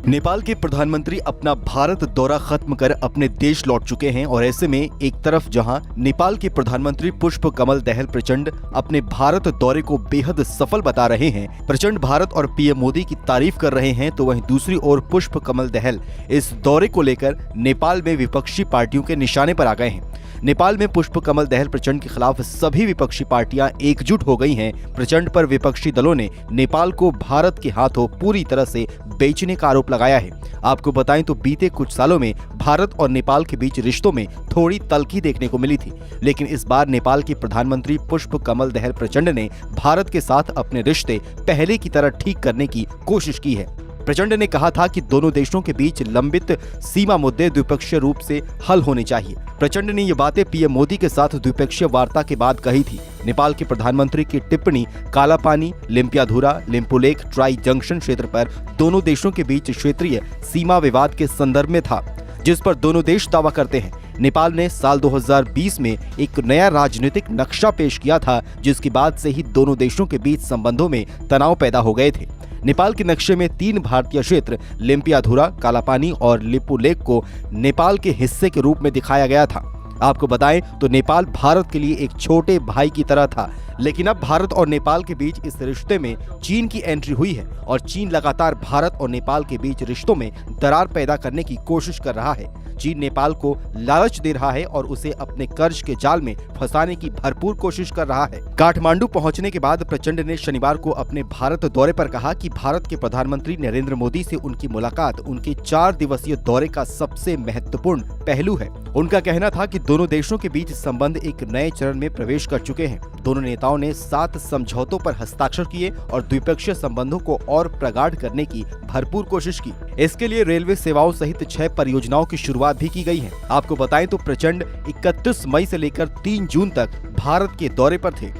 नेपाल के प्रधानमंत्री अपना भारत दौरा खत्म कर अपने देश लौट चुके हैं और ऐसे में एक तरफ जहां नेपाल के प्रधानमंत्री पुष्प कमल दहल प्रचंड अपने भारत दौरे को बेहद सफल बता रहे हैं, प्रचंड भारत और पीएम मोदी की तारीफ कर रहे हैं, तो वहीं दूसरी ओर पुष्प कमल दहल इस दौरे को लेकर नेपाल में विपक्षी पार्टियों के निशाने पर आ गए हैं। नेपाल में पुष्प कमल दहल प्रचंड के खिलाफ सभी विपक्षी पार्टियां एकजुट हो गई हैं। प्रचंड पर विपक्षी दलों ने नेपाल को भारत के हाथों पूरी तरह से बेचने का आरोप लगाया है। आपको बताएं तो बीते कुछ सालों में भारत और नेपाल के बीच रिश्तों में थोड़ी तल्खी देखने को मिली थी, लेकिन इस बार नेपाल के प्रधानमंत्री पुष्प कमल दहल प्रचंड ने भारत के साथ अपने रिश्ते पहले की तरह ठीक करने की कोशिश की है। प्रचंड ने कहा था कि दोनों देशों के बीच लंबित सीमा मुद्दे द्विपक्षीय रूप से हल होने चाहिए। प्रचंड ने ये बातें पीएम मोदी के साथ द्विपक्षीय वार्ता के बाद कही थी। नेपाल के प्रधानमंत्री की टिप्पणी कालापानी, लिम्पियाधुरा, लिम्पुलेख, ट्राई जंक्शन क्षेत्र पर दोनों देशों के बीच क्षेत्रीय सीमा विवाद के संदर्भ में था, जिस पर दोनों देश दावा करते हैं। नेपाल ने साल 2020 में एक नया राजनीतिक नक्शा पेश किया था, जिसके बाद से ही दोनों देशों के बीच संबंधों में तनाव पैदा हो गए थे। नेपाल के नक्शे में 3 भारतीय क्षेत्र लिम्पियाधुरा, कालापानी और लिपुलेख को नेपाल के हिस्से के रूप में दिखाया गया था। आपको बताएं तो नेपाल भारत के लिए एक छोटे भाई की तरह था, लेकिन अब भारत और नेपाल के बीच इस रिश्ते में चीन की एंट्री हुई है और चीन लगातार भारत और नेपाल के बीच रिश्तों में दरार पैदा करने की कोशिश कर रहा है। चीन नेपाल को लालच दे रहा है और उसे अपने कर्ज के जाल में फंसाने की भरपूर कोशिश कर रहा है। काठमांडू पहुंचने के बाद प्रचंड ने शनिवार को अपने भारत दौरे पर कहा कि भारत के प्रधानमंत्री नरेंद्र मोदी से उनकी मुलाकात उनके 4 दिवसीय दौरे का सबसे महत्वपूर्ण पहलू है। उनका कहना था कि दोनों देशों के बीच संबंध एक नए चरण में प्रवेश कर चुके हैं। दोनों नेताओं ने 7 समझौतों पर हस्ताक्षर किए और द्विपक्षीय संबंधों को और प्रगाढ़ करने की भरपूर कोशिश की। इसके लिए रेलवे सेवाओं सहित 6 परियोजनाओं की शुरुआत भी की गई है। आपको बताएं तो प्रचंड 31 मई से लेकर 3 जून तक भारत के दौरे पर थे।